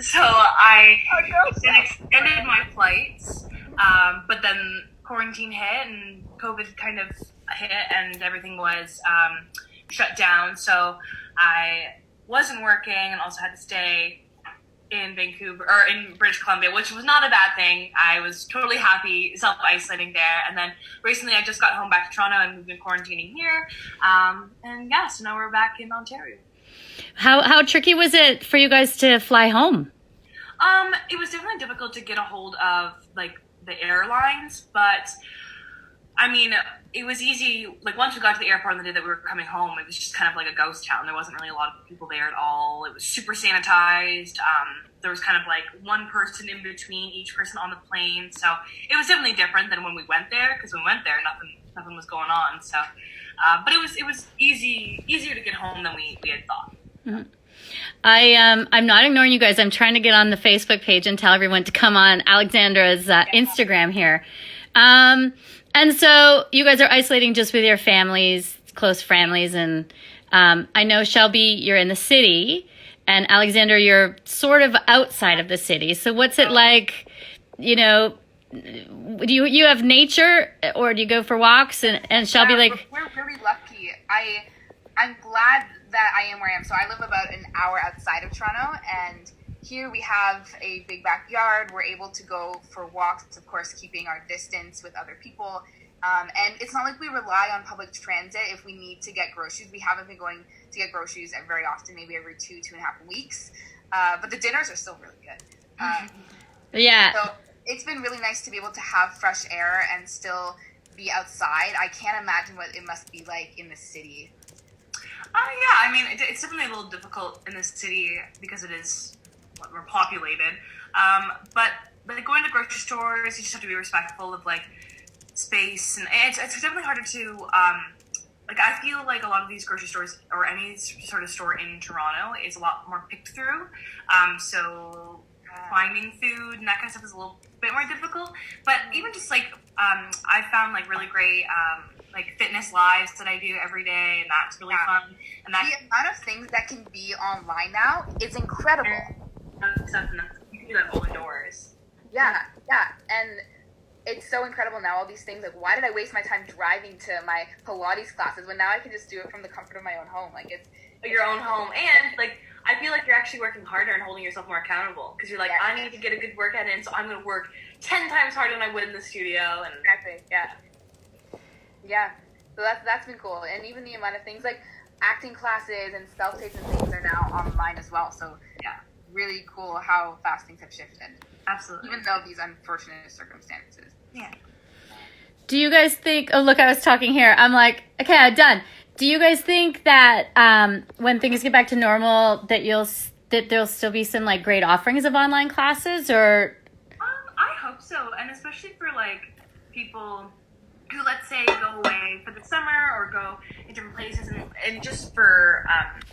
So I extended my flights, but then quarantine hit and COVID kind of hit and everything was shut down. So I wasn't working and also had to stay in Vancouver or in British Columbia, which was not a bad thing. I was totally happy self-isolating there. And then recently I just got home back to Toronto and we've been quarantining here. And yeah, so now we're back in Ontario. How tricky was it for you guys to fly home? It was definitely difficult to get a hold of like the airlines, but I mean, it was easy. Like once we got to the airport on the day that we were coming home, it was just kind of like a ghost town. There wasn't really a lot of people there at all. It was super sanitized. There was kind of like one person in between each person on the plane. So it was definitely different than when we went there, because when we went there, nothing was going on. So, but it was easier to get home than we had thought. Mm-hmm. I'm not ignoring you guys. I'm trying to get on the Facebook page and tell everyone to come on Alexandra's Instagram here. And so you guys are isolating just with your families, close families. And I know, Shelby, you're in the city. And Alexandra, you're sort of outside of the city. So what's it like, you know, do you have nature or do you go for walks? And Shelby, like... We're really lucky. I'm glad that I am where I am. So I live about an hour outside of Toronto, and here we have a big backyard. We're able to go for walks, of course, keeping our distance with other people. And it's not like we rely on public transit if we need to get groceries. We haven't been going to get groceries very often, maybe every 2.5 weeks. But the dinners are still really good. Yeah. So it's been really nice to be able to have fresh air and still be outside. I can't imagine what it must be like in the city. Yeah, I mean, it's definitely a little difficult in this city because it is more populated. But like going to grocery stores, you just have to be respectful of like space, and it's definitely harder to like. I feel like a lot of these grocery stores or any sort of store in Toronto is a lot more picked through. So finding food and that kind of stuff is a little bit more difficult. But even just like I found like really great like fitness lives that I do every day, and that's really fun. And that the amount of things that can be online now is incredible. You can do that all indoors. Yeah, and it's so incredible now, all these things. Like, why did I waste my time driving to my Pilates classes when now I can just do it from the comfort of my own home? Like, it's your own home, and like I feel like you're actually working harder and holding yourself more accountable because you're like, I need to get a good workout in, so I'm going to work 10 times harder than I would in the studio. And exactly, yeah. So that's been cool, and even the amount of things like acting classes and self-tapes and things are now online as well. So yeah, really cool how fast things have shifted. Absolutely. Even though these unfortunate circumstances. Yeah. Do you guys think, oh, look, I was talking here. I'm like, okay, I'm done. Do you guys think that when things get back to normal, that there'll still be some like great offerings of online classes, or? I hope so. And especially for like people who, let's say, go away for the summer or go in different places and just for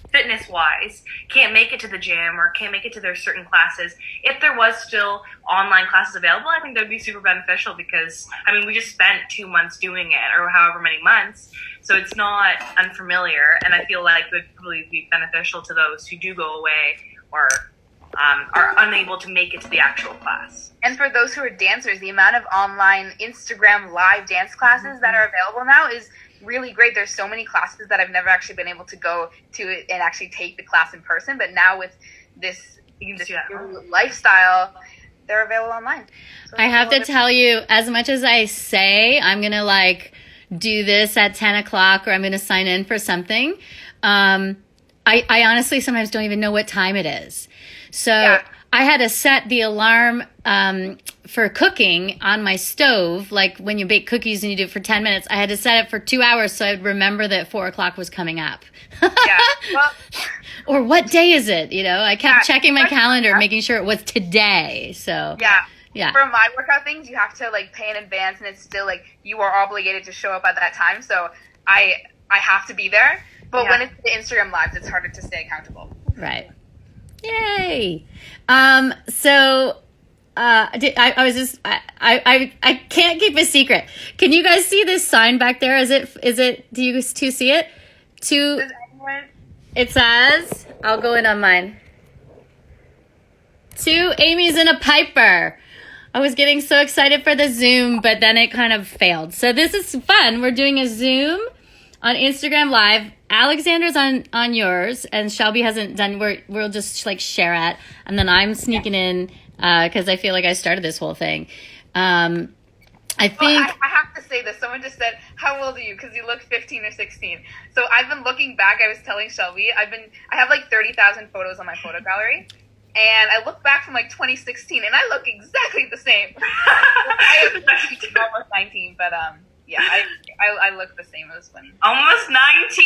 fitness wise can't make it to the gym or can't make it to their certain classes. If there was still online classes available, I think that would be super beneficial because I mean we just spent 2 months doing it or however many months, so it's not unfamiliar, and I feel like it would probably be beneficial to those who do go away or are unable to make it to the actual class. And for those who are dancers, the amount of online Instagram live dance classes that are available now is really great. There's so many classes that I've never actually been able to go to and actually take the class in person, but now with this lifestyle, they're available online. So I have to tell you, as much as I say I'm going to like do this at 10 o'clock or I'm going to sign in for something, I honestly sometimes don't even know what time it is. So I had to set the alarm for cooking on my stove. Like when you bake cookies and you do it for 10 minutes, I had to set it for 2 hours so I would remember that 4 o'clock was coming up. Well, or what day is it? You know, I kept checking my calendar, making sure it was today. So yeah. For my workout things, you have to like pay in advance, and it's still like you are obligated to show up at that time. So I have to be there. But when it's the Instagram lives, it's harder to stay accountable. Right. Yay. So I was just I can't keep a secret. Can you guys see this sign back there? Is it do you two see it? It says, I'll go in on mine. 2 Amy's and a Piper. I was getting so excited for the Zoom, but then it kind of failed. So this is fun. We're doing a Zoom on Instagram Live. Alexandra's on yours, and Shelby hasn't done. We'll just like share it, and then I'm sneaking in because I feel like I started this whole thing. I think I have to say this. Someone just said, "How old are you?" Because you look 15 or 16. So I've been looking back. I was telling Shelby, I have like 30,000 photos on my photo gallery, and I look back from like 2016, and I look exactly the same. I am almost 19, but yeah, I look the same as when Almost 19.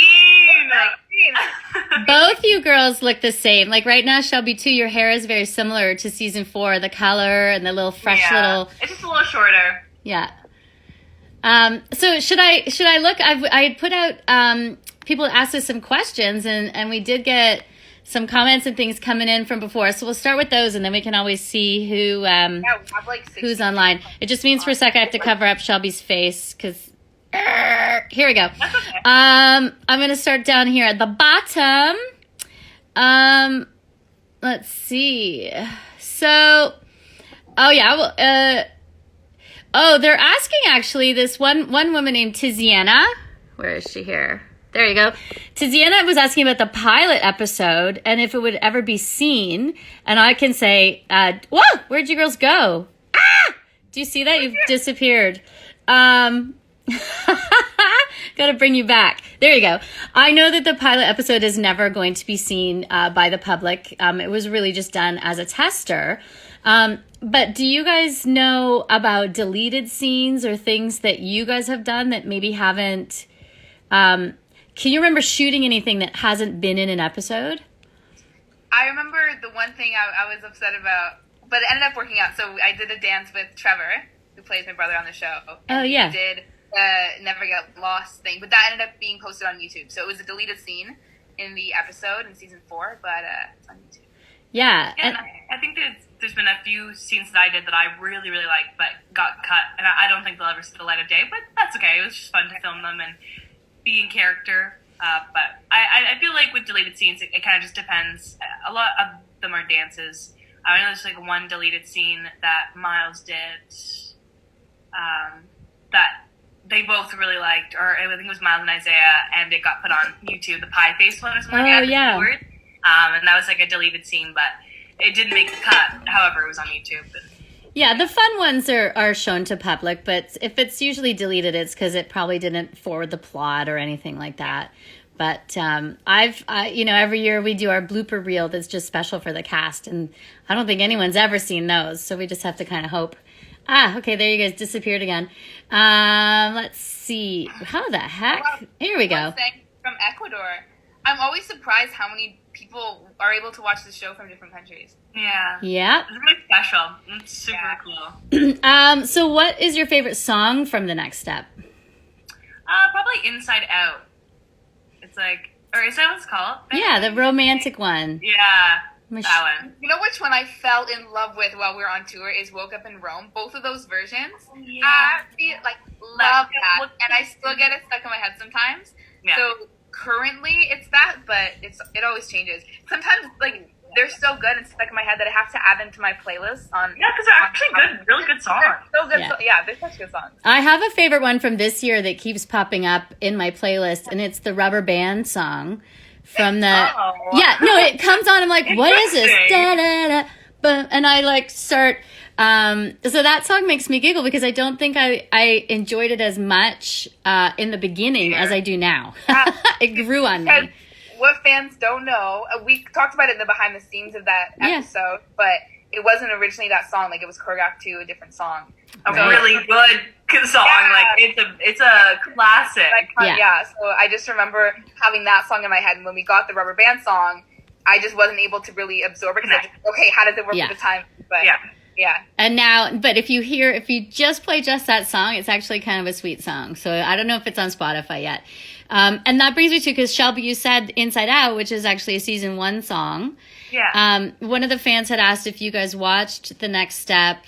19. both you girls look the same. Like right now, Shelby too. Your hair is very similar to season 4. The color and the little fresh little. It's just a little shorter. Yeah. So should I look? I had put out people asked us some questions, and we did get some comments and things coming in from before. So we'll start with those, and then we can always see who Yeah, we have like 60. who's online. It just means for a sec I have to cover up Shelby's face because here we go. That's okay. I'm gonna start down here at the bottom. Let's see. So, oh yeah, well, oh, they're asking actually this one woman named Tiziana. Where is she here? There you go. Tiziana was asking about the pilot episode and if it would ever be seen. And I can say, whoa, where'd you girls go? Ah! Do you see that? You've disappeared. Gotta bring you back. There you go. I know that the pilot episode is never going to be seen by the public. It was really just done as a tester. But do you guys know about deleted scenes or things that you guys have done that maybe haven't... can you remember shooting anything that hasn't been in an episode? I remember the one thing I was upset about, but it ended up working out. So I did a dance with Trevor, who plays my brother on the show. Oh, yeah. We did Never Get Lost thing, but that ended up being posted on YouTube. So it was a deleted scene in the episode in season 4, but it's on YouTube. Yeah. Yeah, and I think there's been a few scenes that I did that I really, really liked, but got cut. And I don't think they'll ever see the light of day, but that's okay. It was just fun to film them and be in character. But I feel like with deleted scenes, it kind of just depends. A lot of them are dances. I know there's like one deleted scene that Miles did that they both really liked, or I think it was Miles and Isaiah, and it got put on YouTube, the pie face one or something like that. yeah. And that was like a deleted scene, but it didn't make the cut. However, it was on YouTube. Yeah, the fun ones are shown to public, but if it's usually deleted, it's because it probably didn't forward the plot or anything like that. But every year we do our blooper reel that's just special for the cast, and I don't think anyone's ever seen those, so we just have to kind of hope. Okay, there you guys disappeared again. Let's see. How the heck? Here we go. One thing from Ecuador. I'm always surprised how many people are able to watch the show from different countries. Yeah. Yeah. It's really special. It's super cool. So what is your favorite song from The Next Step? Probably Inside Out. It's like, or is that what it's called? Yeah, the romantic one. Yeah, that one. You know which one I fell in love with while we were on tour is Woke Up in Rome. Both of those versions. Yeah. I love that. And I still get it stuck in my head sometimes. Yeah. So currently it's that, but it always changes. Sometimes they're so good and stuck in my head that I have to add them to my playlist on. Yeah, because they're actually good, really good songs. They're so good. Yeah. They're such good songs. I have a favorite one from this year that keeps popping up in my playlist, and it's the Rubber Band song from the... Oh. Yeah, no, it comes on, I'm like, what is this? Interesting. Da-da-da. And I start... so that song makes me giggle because I don't think I enjoyed it as much in the beginning as I do now. It grew on Because me. what fans don't know, we talked about it in the behind the scenes of that Yeah. episode, but it wasn't originally that song. It was choreographed to a different song. A Right. really good song. Yeah. It's a classic. Yeah. So I just remember having that song in my head, and when we got the Rubber Band song, I just wasn't able to really absorb it because okay, how does it work Yeah. with the time? But Yeah. yeah. And now, but if you just play just that song, it's actually kind of a sweet song. So I don't know if it's on Spotify yet. And that brings me to, because Shelby, you said Inside Out, which is actually a season 1 song. Yeah. One of the fans had asked if you guys watched The Next Step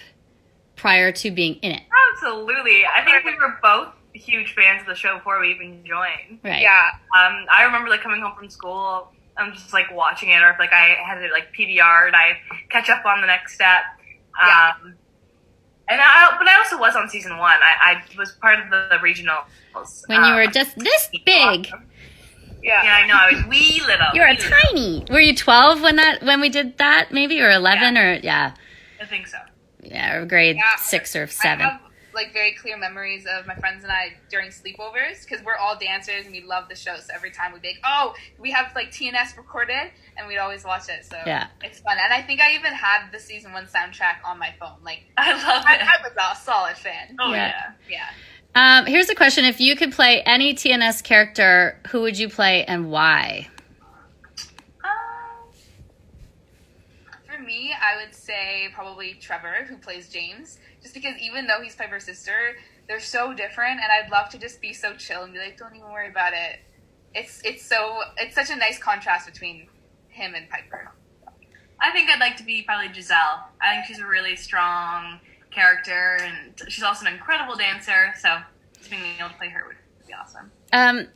prior to being in it. Absolutely. I think we were both huge fans of the show before we even joined. Right. Yeah. I remember coming home from school I'm just like watching it, or if like I had it like PVR'd, I catch up on the next step. Yeah. But I also was on season 1. I was part of the regionals. When you were just this big. Yeah. Yeah, I know. I was wee little. You were wee little. tiny. Were you 12 when we did that, maybe, or 11, or yeah, I think so. yeah, or grade Yeah. 6 or I 7. have like very clear memories of my friends and I during sleepovers because we're all dancers and we love the show. So every time we'd be like, oh, we have like TNS recorded, and we'd always watch it. So Yeah. it's fun. And I think I even had the season 1 soundtrack on my phone. Like I love it. I was a solid fan. Oh Yeah. yeah. Yeah. Here's a question: if you could play any TNS character, who would you play and why? For me, I would say probably Trevor, who plays James, just because even though he's Piper's sister, they're so different, and I'd love to just be so chill and be like, don't even worry about it. It's such a nice contrast between him and Piper. I think I'd like to be probably Giselle. I think she's a really strong character, and she's also an incredible dancer. So just being able to play her would be awesome.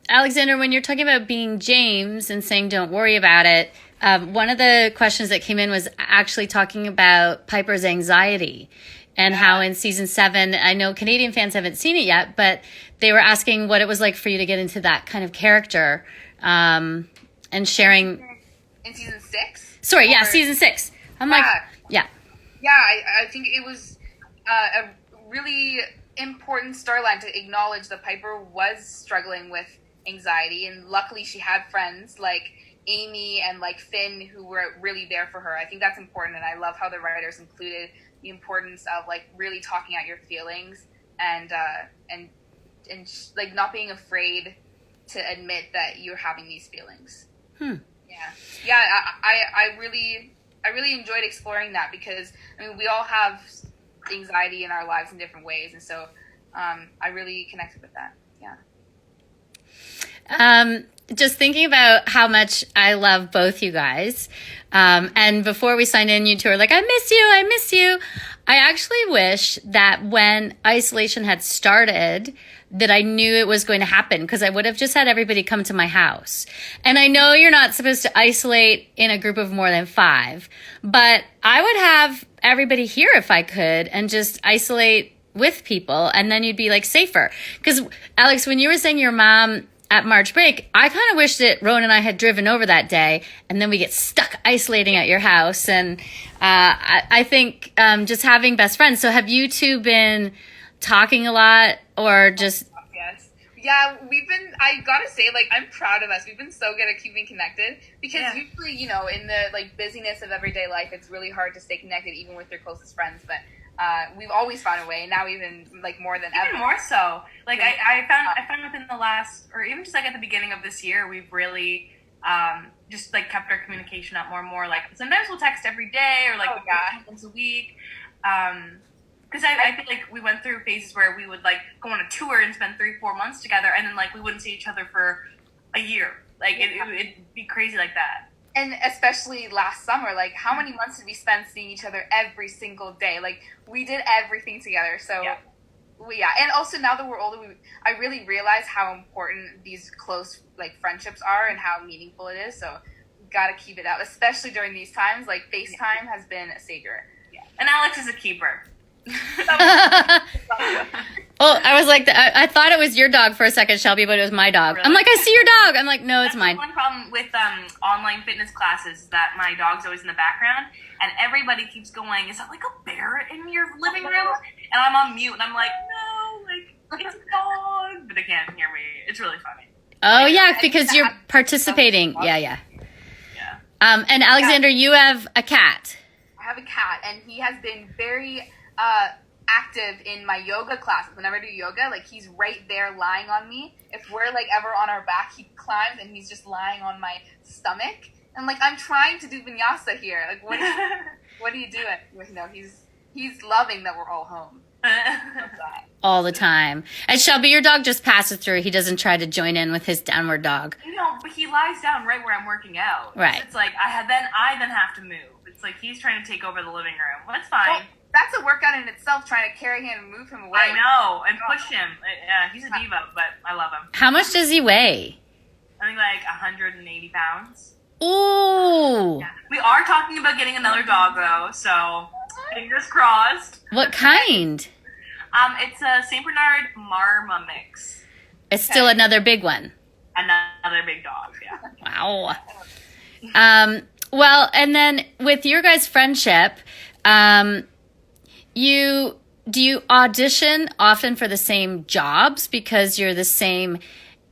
Alexander, when you're talking about being James and saying don't worry about it, one of the questions that came in was actually talking about Piper's anxiety and how in season 7, I know Canadian fans haven't seen it yet, but they were asking what it was like for you to get into that kind of character and sharing. In season 6? Sorry, yeah, Or- season 6. I'm like, yeah. Yeah, I think it was a really important storyline to acknowledge that Piper was struggling with anxiety, and luckily she had friends like Amy and like Finn who were really there for her. I think that's important, and I love how the writers included the importance of like really talking out your feelings and like not being afraid to admit that you're having these feelings. Yeah, I really enjoyed exploring that because I mean we all have anxiety in our lives in different ways, and so I really connected with that. Yeah. Just thinking about how much I love both you guys. And before we signed in, you two are like, I miss you. I actually wish that when isolation had started, that I knew it was going to happen, because I would have just had everybody come to my house. And I know you're not supposed to isolate in a group of more than 5, but I would have everybody here if I could and just isolate with people, and then you'd be like safer. Because Alex, when you were saying your mom at March break, I kind of wish that Rowan and I had driven over that day, and then we get stuck isolating at your house. And I think just having best friends. So have you two been talking a lot, or just? Yes. Yeah, I gotta say, like, I'm proud of us. We've been so good at keeping connected because usually, you know, in the like busyness of everyday life, it's really hard to stay connected even with your closest friends. But we've always found a way, and now even like more than ever. Even more so. Like I found within the last, or even just like at the beginning of this year, we've really just like kept our communication up more and more. Like sometimes we'll text every day, or like once a week. Because I feel like we went through phases where we would like go on a tour and spend 3-4 months together, and then like we wouldn't see each other for a year. Like it'd be crazy like that. And especially last summer, like how many months did we spend seeing each other every single day? Like we did everything together. So and also now that we're older, I really realize how important these close like friendships are and how meaningful it is. So we gotta keep it up, especially during these times. Like FaceTime has been a savior. Yeah. And Alex is a keeper. Oh, I was like, I thought it was your dog for a second, Shelby, but it was my dog. Really? I'm like, I see your dog. I'm like, no, it's That's mine. One problem with online fitness classes is that my dog's always in the background, and everybody keeps going, is that like a bear in your living room? And I'm on mute, and I'm like, no, like, it's a dog. But they can't hear me. It's really funny. Oh, yeah, because you're participating. Yeah. Yeah. And Alexander, you have a cat. I have a cat, and he has been very active in my yoga classes. Whenever I do yoga, like he's right there lying on me. If we're like ever on our back, he climbs and he's just lying on my stomach. And like I'm trying to do vinyasa here. Like what are you doing? Like, no, he's loving that we're all home. All the time. And Shelby, your dog just passes through. He doesn't try to join in with his downward dog. No, but he lies down right where I'm working out. Right. It's like I then have to move. It's like he's trying to take over the living room. Well, that's fine. Well, that's a workout in itself, trying to carry him and move him away. I know, and push him. Yeah, he's a diva, but I love him. How much does he weigh? I think like 180 pounds. Ooh. We are talking about getting another dog though, so fingers crossed. What kind? It's a Saint Bernard Marma mix. It's still another big one. Another big dog, yeah. Wow. Well, and then with your guys' friendship, do you audition often for the same jobs because you're the same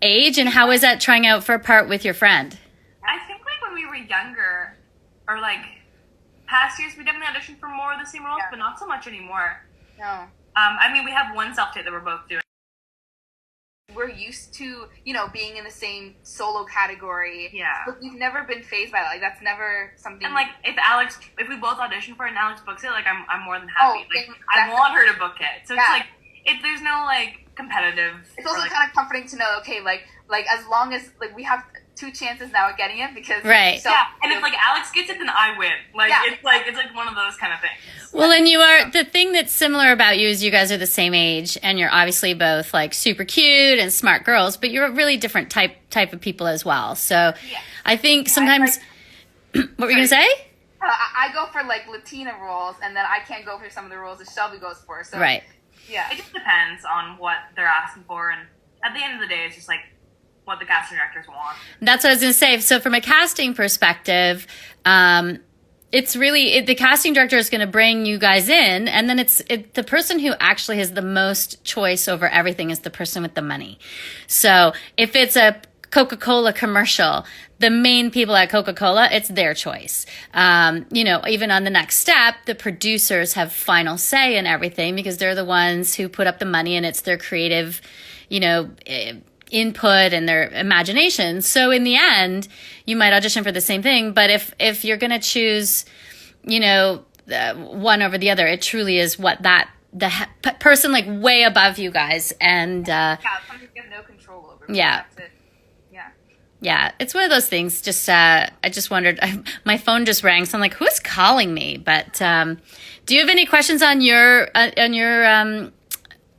age? And how is that trying out for a part with your friend? I think like when we were younger, or like past years, we definitely auditioned for more of the same roles, but not so much anymore. No. I mean, we have one self-tape that we're both doing. We're used to, being in the same solo category. Yeah. But we've never been phased by that. Like, that's never something. And like, if we both audition for it and Alex books it, like, I'm more than happy. Oh, like, exactly. I want her to book it. So Yeah. it's like, there's no like competitive. It's also or, like, kind of comforting to know, okay, like as long as we have 2 chances now at getting it because Right. So, yeah, and if like Alex gets it, then I win. Like Yeah. it's like one of those kind of things. Well, and the thing that's similar about you is you guys are the same age and you're obviously both like super cute and smart girls, but you're a really different type of people as well. So Yeah. I think sometimes, what were you going to say? I go for like Latina roles, and then I can't go for some of the roles that Shelby goes for. So Right. yeah, It just depends on what they're asking for, and at the end of the day, it's just like what the casting directors want. That's what I was going to say. So from a casting perspective, it's really the casting director is going to bring you guys in, and then the person who actually has the most choice over everything is the person with the money. So if it's a Coca-Cola commercial, the main people at Coca-Cola, it's their choice. Even on the next step, the producers have final say in everything because they're the ones who put up the money and it's their creative, input and their imagination. So in the end, you might audition for the same thing, but if you're going to choose, one over the other, it truly is what person like way above you guys and something you have no control over. Yeah. Yeah, it's one of those things. Just I just wondered. My phone just rang, so I'm like, "Who's calling me?" But do you have any questions on your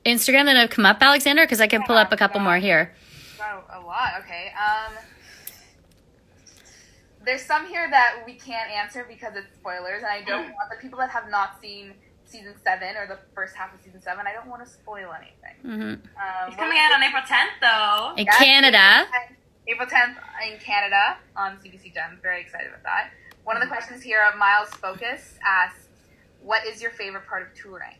Instagram that have come up, Alexandra? Because I can pull up a couple more here. Got a lot. Okay. There's some here that we can't answer because it's spoilers, and I don't want the people that have not seen season 7 or the first half of season 7. I don't want to spoil anything. Mm-hmm. It's coming out on April 10th, though. In Canada. April 10th in Canada on CBC Gem. Very excited about that. One of the questions here, Miles Focus asks, "What is your favorite part of touring?"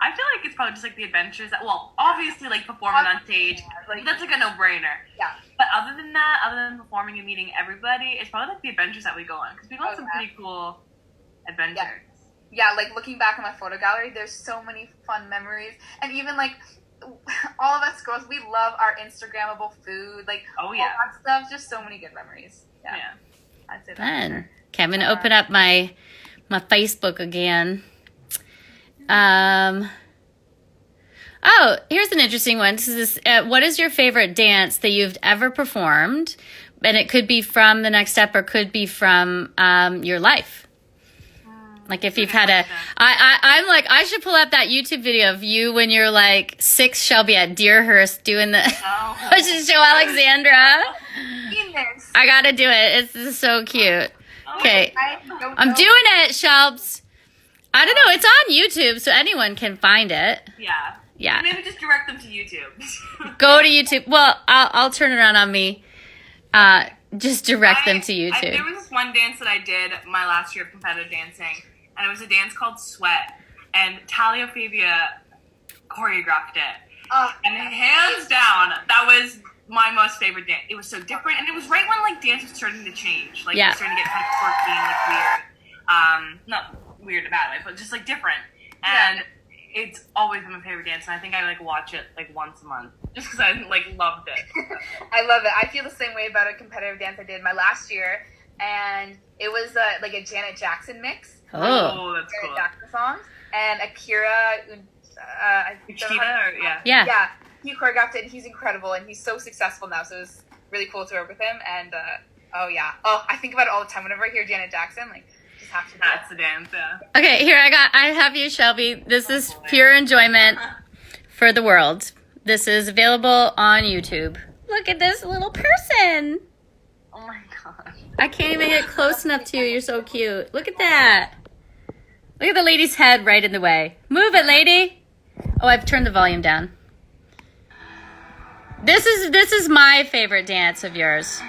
I feel like it's probably just like the adventures that, well, obviously like performing on stage, Like, that's like a no-brainer. Yeah. But other than that, other than performing and meeting everybody, it's probably like the adventures that we go on, because we go on some pretty cool adventures. Yeah, like looking back on my photo gallery, there's so many fun memories, and even like all of us girls, we love our Instagrammable food, like all that stuff. Just so many good memories. Yeah. I'd say that. Fun. Okay, I'm going to open up my Facebook again. Oh, here's an interesting one. This is what is your favorite dance that you've ever performed? And it could be from The Next Step or could be from your life. Like if you've had I'm like, I should pull up that YouTube video of you when you're like 6, Shelby, at Deerhurst doing the, I should show Alexandra. I gotta do it. It's so cute. Okay. I'm doing it, Shelbs. I don't know. It's on YouTube, so anyone can find it. Yeah. Yeah. Maybe just direct them to YouTube. Go to YouTube. Well, I'll turn it around on me. Just direct them to YouTube. There was this one dance that I did my last year of competitive dancing, and it was a dance called Sweat, and Talia Fabia choreographed it. And hands down, that was my most favorite dance. It was so different, and it was right when like dance was starting to change. Like it was starting to get kind of quirky and like weird. Not weird in a bad way, but just like different. And it's always been my favorite dance, and I think I like watch it like once a month just because I like loved it. I love it. I feel the same way about a competitive dance I did my last year, and it was like a Janet Jackson mix. Oh, that's Janet cool. Jackson songs and Akira. Yeah. He choreographed it, and he's incredible, and he's so successful now. So it was really cool to work with him. And I think about it all the time whenever I hear Janet Jackson. Like, just have to. That's the dance. Yeah. Okay, here I have you, Shelby. This is pure enjoyment for the world. This is available on YouTube. Look at this little person. Oh my god. I can't even get close enough to you. You're so cute. Look at that. Look at the lady's head right in the way. Move it, lady. Oh, I've turned the volume down. This is my favorite dance of yours.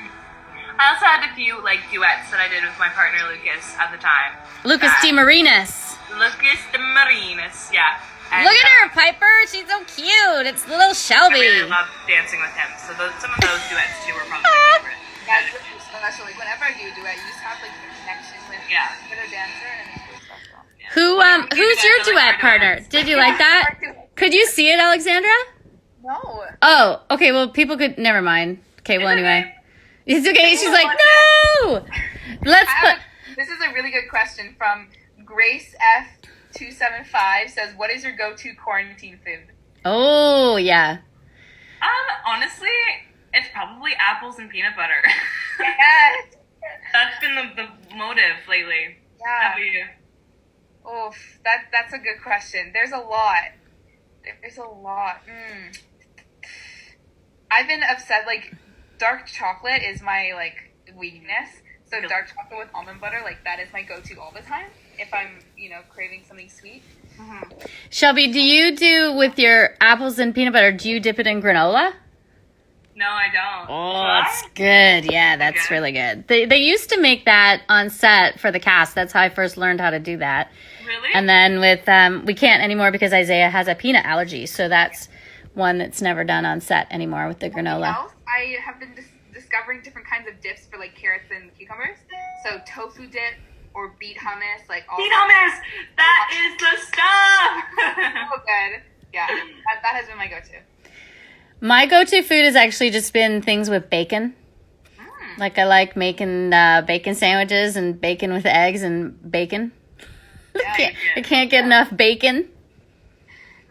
I also had a few like duets that I did with my partner Lucas at the time. Lucas DeMarinis. Lucas DeMarinis, yeah. And, Look at her, Piper. She's so cute. It's little I Shelby. really love dancing with him. So some of those duets too were probably my favorite. That's really special. Like whenever I do a duet, you just have like the connection with Yeah. the other dancer, and it's really special. Who's your duet partner? Did you like that? Could you see it, Alexandra? No. Oh, okay. Well, people could. Never mind. Okay. Well, It's anyway, okay. it's okay. She's like, no. Let's put. This is a really good question from Grace F275. Says, "What is your go-to quarantine food?" Oh yeah. Honestly, it's probably apples and peanut butter. Yes. That's been the motive lately. How Yeah. about you? Oof. That's a good question. There's a lot. There's a lot. I've been upset. Like, dark chocolate is my like weakness. So dark chocolate with almond butter, like that is my go-to all the time. If I'm, craving something sweet. Shelby, do you do with your apples and peanut butter? Do you dip it in granola? No, I don't. Oh, What? that's good. Yeah, that's Okay. really good. They used to make that on set for the cast. That's how I first learned how to do that. Really? And then with we can't anymore because Isaiah has a peanut allergy. So that's one that's never done on set anymore with the granola. Else, I have been discovering different kinds of dips for like carrots and cucumbers. So tofu dip or beet hummus, like all Beet hummus! That is the stuff! so good. Yeah, that has been my go-to. My go-to food has actually just been things with bacon. Like I like making bacon sandwiches and bacon with eggs and bacon. I can't get enough bacon.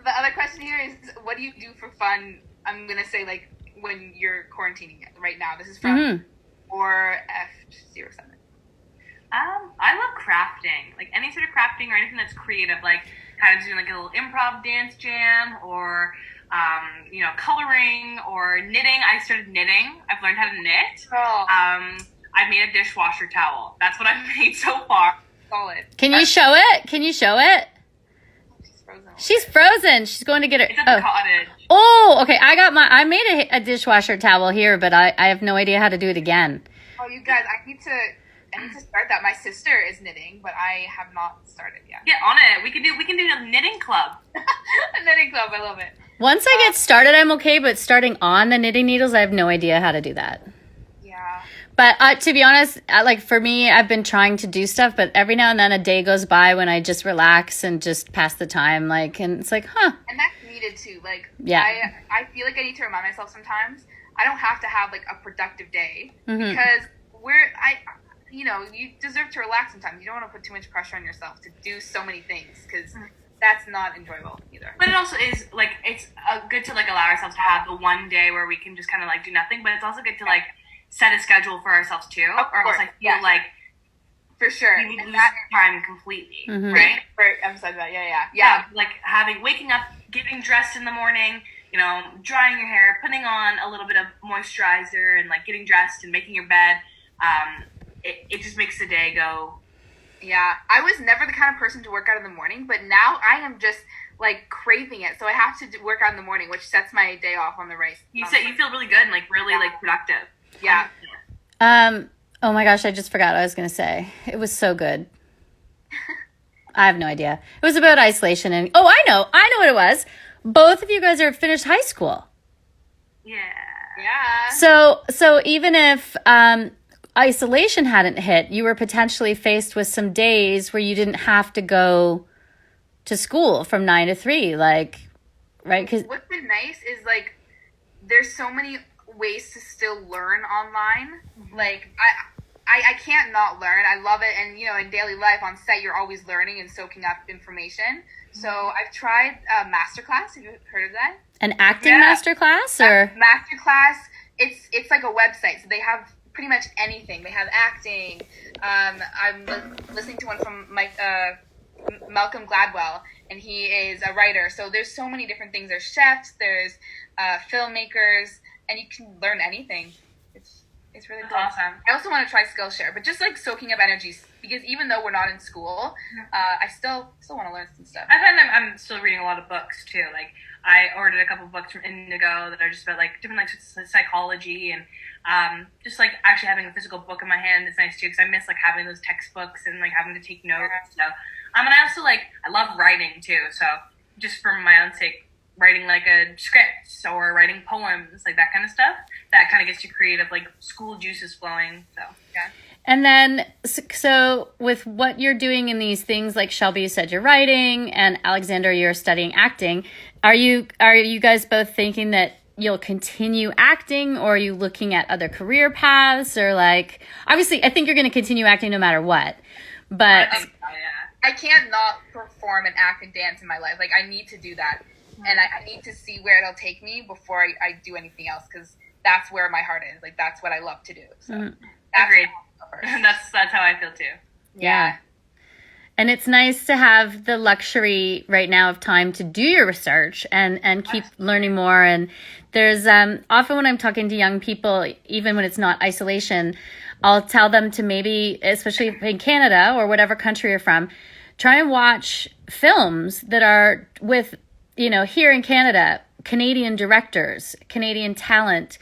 The other question here is, what do you do for fun? I'm gonna say like when you're quarantining right now. This is from or F07. I love crafting. Like any sort of crafting or anything that's creative, like kind of doing like a little improv dance jam or coloring or knitting. I started knitting. I've learned how to knit. Oh, I made a dishwasher towel. That's what I've made so far. solid. Can you show it? Can you show it? She's frozen. She's frozen. She's going to get her. It's at the cottage. Oh, okay. I made a dishwasher towel here, but I have no idea how to do it again. Oh, you guys, I need to start that. My sister is knitting, but I have not started yet. Get on it. We can do a knitting club. A knitting club, I love it. Once I get started, I'm okay, but starting on the knitting needles, I have no idea how to do that. Yeah. But to be honest, like for me, I've been trying to do stuff, but every now and then a day goes by when I just relax and just pass the time, and it's like, huh. And that's needed too. Like, Yeah. I feel like I need to remind myself sometimes I don't have to have like a productive day Mhm. because you deserve to relax sometimes. You don't want to put too much pressure on yourself to do so many things because that's not enjoyable either. But it also is like it's good to like allow ourselves to have the one day where we can just kind of like do nothing. But it's also good to like set a schedule for ourselves too, Of or else course, I feel yeah. like For sure. we would And lose that time completely, Mhm. right? for emphasize that. Yeah. Like waking up, getting dressed in the morning, drying your hair, putting on a little bit of moisturizer, and like getting dressed and making your bed. It just makes the day go. Yeah, I was never the kind of person to work out in the morning, but now I am just like craving it. So I have to work out in the morning, which sets my day off on the right. You feel really good and like really like productive. Yeah. Oh my gosh, I just forgot what I was going to say. It was so good. I have no idea. It was about isolation and I know what it was. Both of you guys are finished high school. Yeah. Yeah. So even if isolation hadn't hit, you were potentially faced with some days where you didn't have to go to school from 9 to 3, like, right? 'Cause What's been nice is like there's so many ways to still learn online. Like I can't not learn. I love it, and in daily life on set, you're always learning and soaking up information. So I've tried Masterclass. Have you heard of that? an acting Yeah. masterclass or Masterclass. It's like a website, so they have pretty much anything. They have acting. I'm listening to one from Malcolm Gladwell, and he is a writer. So there's so many different things. There's chefs, there's filmmakers, and you can learn anything. It's really That's cool. awesome. I also want to try Skillshare, but just like soaking up energy, because even though we're not in school, I still want to learn some stuff. I find I'm still reading a lot of books too. Like I ordered a couple of books from Indigo that are just about like different like psychology and just like actually having a physical book in my hand is nice too because I miss like having those textbooks and like having to take notes. So and I also like I love writing too. So just for my own sake, writing like a script or writing poems, like that kind of stuff. That kind of gets you creative, like school juices flowing. So yeah. And then, so with what you're doing in these things, like Shelby, you said you're writing, and Alexander, you're studying acting. Are you guys both thinking that you'll continue acting, or are you looking at other career paths, or like, obviously, I think you're going to continue acting no matter what. But I can't not perform and act and dance in my life. Like I need to do that, and I need to see where it'll take me before I do anything else, because that's where my heart is. Like that's what I love to do. So agreed. That's how I feel too. Yeah. And it's nice to have the luxury right now of time to do your research and keep learning more. And there's often when I'm talking to young people, even when it's not isolation, I'll tell them to maybe, especially in Canada or whatever country you're from, try and watch films that are with, here in Canada, Canadian directors, Canadian talent,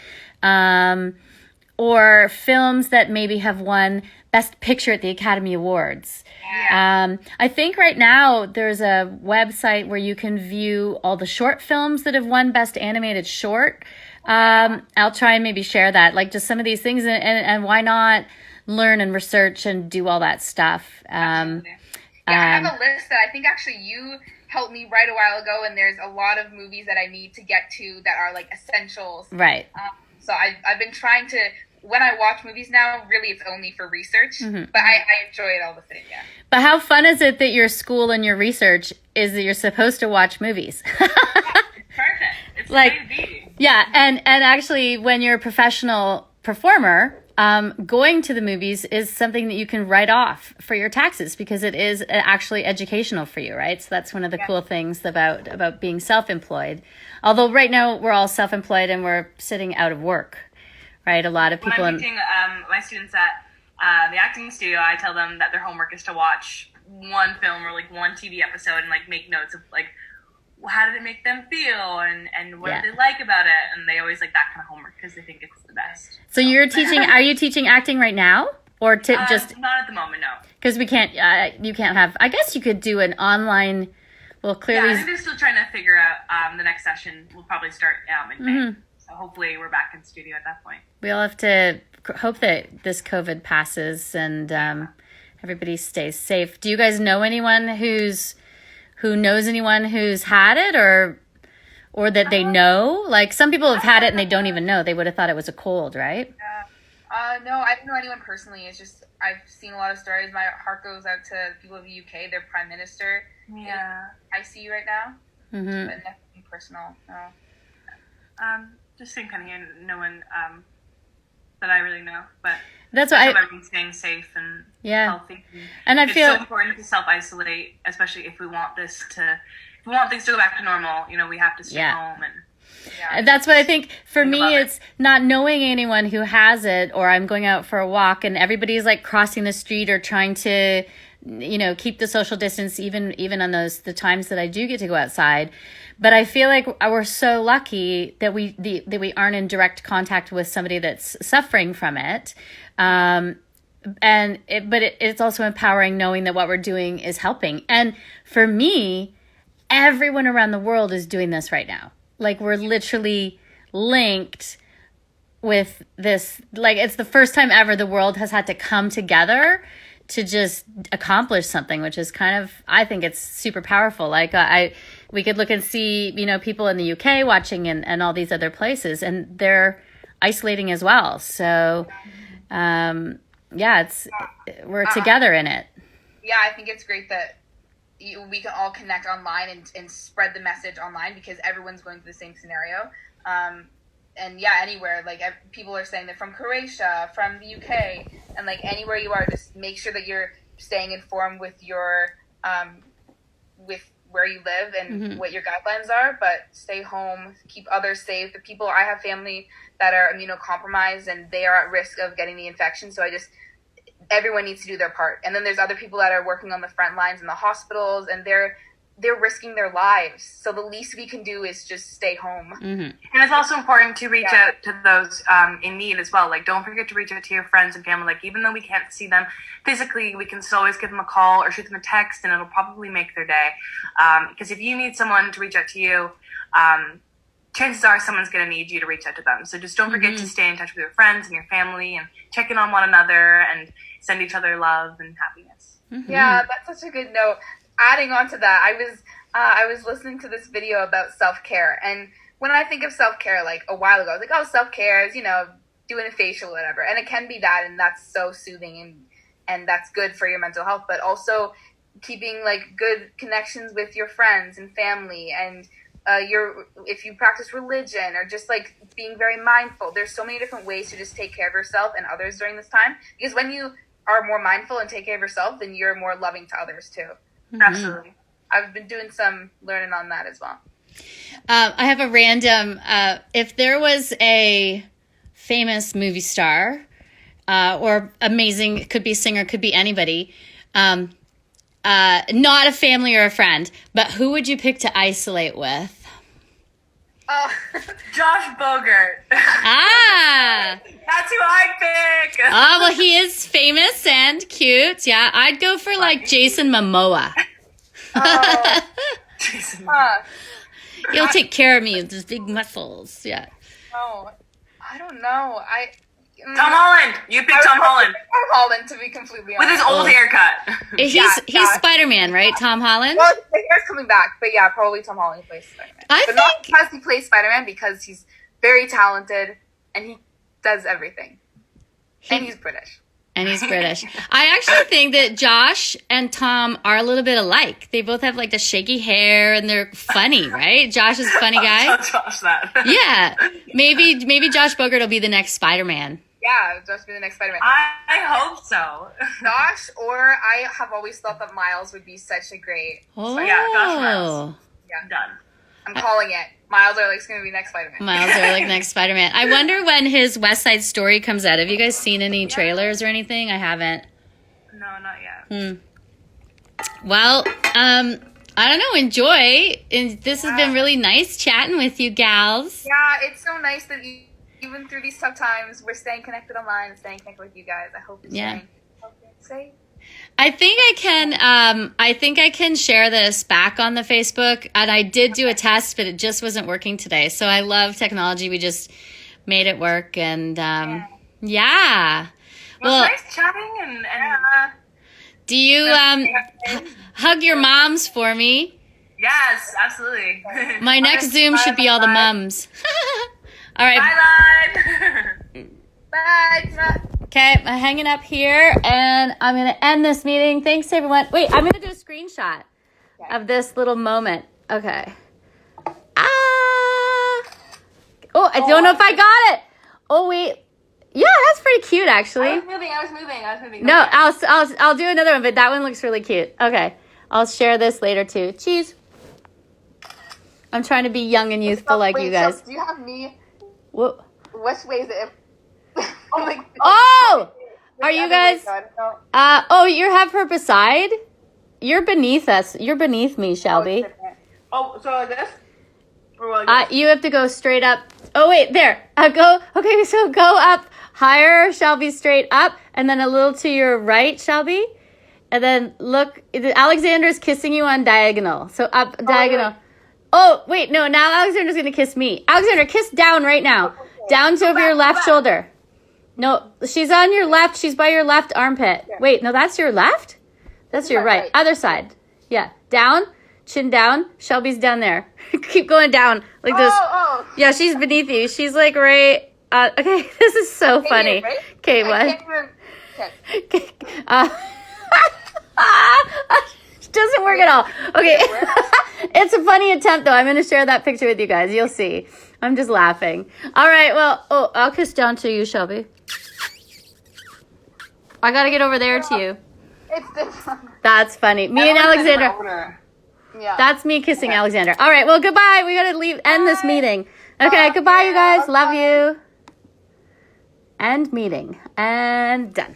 or films that maybe have won Best Picture at the Academy Awards. Yeah. I think right now there's a website where you can view all the short films that have won Best Animated Short. I'll try and maybe share that, like just some of these things, and why not learn and research and do all that stuff. I have a list that I think actually you helped me write a while ago, and there's a lot of movies that I need to get to that are like essentials. Right. So I've been trying to, when I watch movies now, really it's only for research, but I enjoy it all the same, yeah. But how fun is it that your school and your research is that you're supposed to watch movies? Perfect. It's like, crazy. Yeah, and actually when you're a professional performer, going to the movies is something that you can write off for your taxes because it is actually educational for you, right? So that's one of the cool things about being self-employed. Although right now we're all self-employed and we're sitting out of work, right? A lot of people. When I'm teaching my students at the acting studio, I tell them that their homework is to watch one film or like one TV episode and like make notes of like how did it make them feel and what did they like about it, and they always like that kind of homework because they think it's the best. So you're teaching? Are you teaching acting right now, or just not at the moment? No, because we can't. You can't have. I guess you could do an online. Well, clearly, I think they're still trying to figure out the next session. We'll probably start in May. So hopefully we're back in studio at that point. We'll have to hope that this COVID passes and everybody stays safe. Do you guys know anyone who knows anyone who's had it or that they know? Like some people have had it and they don't even know. They would have thought it was a cold, right? No, I don't know anyone personally. It's just I've seen a lot of stories. My heart goes out to people of the UK. Their prime minister is ICU right now. But nothing personal. No. Just same kind of here. No one that I really know, but that's why everyone's staying safe and healthy. And I feel it's so important to self-isolate, especially if we want things to go back to normal. We have to stay home and. That's what I think. For me, it's not knowing anyone who has it, or I'm going out for a walk and everybody's like crossing the street or trying to, keep the social distance, even on the times that I do get to go outside. But I feel like we're so lucky that we aren't in direct contact with somebody that's suffering from it. But it's also empowering knowing that what we're doing is helping. And for me, everyone around the world is doing this right now. Like we're literally linked with this. Like it's the first time ever the world has had to come together to just accomplish something, which is kind of, I think it's super powerful. Like we could look and see, people in the UK watching and all these other places, and they're isolating as well. So, we're together in it. Yeah, I think it's great that we can all connect online and spread the message online because everyone's going through the same scenario. Anywhere, like people are saying they're from Croatia, from the UK, and like anywhere you are, just make sure that you're staying informed with your where you live and Mhm. what your guidelines are, but stay home, keep others safe. The people, I have family that are immunocompromised and they are at risk of getting the infection. So everyone needs to do their part. And then there's other people that are working on the front lines in the hospitals, and they're risking their lives. So the least we can do is just stay home. Mhm. And it's also important to reach out to those in need as well. Like, don't forget to reach out to your friends and family. Like, even though we can't see them physically, we can still always give them a call or shoot them a text, and it'll probably make their day. Because if you need someone to reach out to you, chances are someone's going to need you to reach out to them. So just don't forget to stay in touch with your friends and your family and check in on one another and send each other love and happiness. Yeah, that's such a good note. Adding on to that, I was listening to this video about self-care, and when I think of self-care, like a while ago, I was like, oh, self-care is, doing a facial or whatever, and it can be that, and that's so soothing, and that's good for your mental health, but also keeping like good connections with your friends and family, and if you practice religion, or just like being very mindful. There's so many different ways to just take care of yourself and others during this time, because when you are more mindful and take care of yourself, then you're more loving to others too. Absolutely. I've been doing some learning on that as well. I have a random, if there was a famous movie star or amazing, it could be singer, could be anybody, not a family or a friend, but who would you pick to isolate with? Oh, Josh Bogart. Ah! That's who I'd pick. Oh, well, he is famous and cute. Yeah, I'd go for like Jason Momoa. Jason. He'll take care of me with his big muscles. Yeah. oh, I don't know. Tom Holland. You pick Tom Holland. Tom Holland, to be completely With honest. his old haircut. He's Spider-Man, right? Tom Holland? Well, the hair's coming back, but yeah, probably Tom Holland plays Spider-Man. I Not think- because he plays Spider-Man, because he's very talented and he does everything. And he's British. And he's British. I actually think that Josh and Tom are a little bit alike. They both have like the shaky hair and they're funny, right? Josh is a funny guy. Tell Josh that. Yeah. Maybe Josh Bogart will be the next Spider-Man. Yeah, just be the next Spider-Man. I hope so. Josh, or I have always thought that Miles would be such a great. Oh. yeah, Josh Miles. Yeah, Done. I'm calling it. Miles Ehrlich's going to be next Spider-Man. Miles Ehrlich, next Spider-Man. I wonder when his West Side Story comes out. Have you guys seen any trailers or anything? I haven't. No, not yet. Well, I don't know. Enjoy. And this has been really nice chatting with you gals. Yeah, it's so nice that even through these tough times, we're staying connected online and staying connected with you guys. I hope you're staying safe. I think I can share this back on the Facebook, and I did do a test, but it just wasn't working today. So I love technology. We just made it work, and yeah. Well, nice chatting and Do you hug your moms for me? yes, absolutely. My next Zoom should be all the mums. All right. Bye, Lon. Bye. Okay, I'm hanging up here, and I'm going to end this meeting. Thanks, everyone. Wait, I'm going to do a screenshot of this little moment. Okay. Oh, I don't know if I got it. Oh, wait. Yeah, that's pretty cute, actually. I was moving. No, I'll do another one, but that one looks really cute. Okay, I'll share this later, too. Cheese. I'm trying to be young and youthful like you guys. So do you have me? Whoa. Which way is it? Oh! Are you guys... oh, you have her beside? You're beneath us. You're beneath me, Shelby. Oh, so like this? Or like this? You have to go straight up. Oh, wait, there. Okay, so go up higher, Shelby, straight up, and then a little to your right, Shelby. And then look, Alexandra's kissing you on diagonal. So up, diagonal. Oh, wait, no, now Alexandra's going to kiss me. Alexandra, kiss down right now. Down to over your left shoulder. No, she's on your left. She's by your left armpit. Yeah. Wait, no, that's your left? That's your right. Other side. Yeah. Down, chin down. Shelby's down there. Keep going down like this. Oh. Yeah, she's beneath you. She's like right. Okay, this is so funny. Okay, what? Okay. It doesn't work at all. Okay. It's a funny attempt, though. I'm going to share that picture with you guys. You'll see. I'm just laughing. All right, well, I'll kiss down to you, Shelby. I got to get over there to you. It's this one. That's funny. Me and Alexandra. Yeah. That's me kissing Alexandra. All right, well, goodbye. We gotta end this meeting. Okay, goodbye, you guys. Love you. End meeting. And done.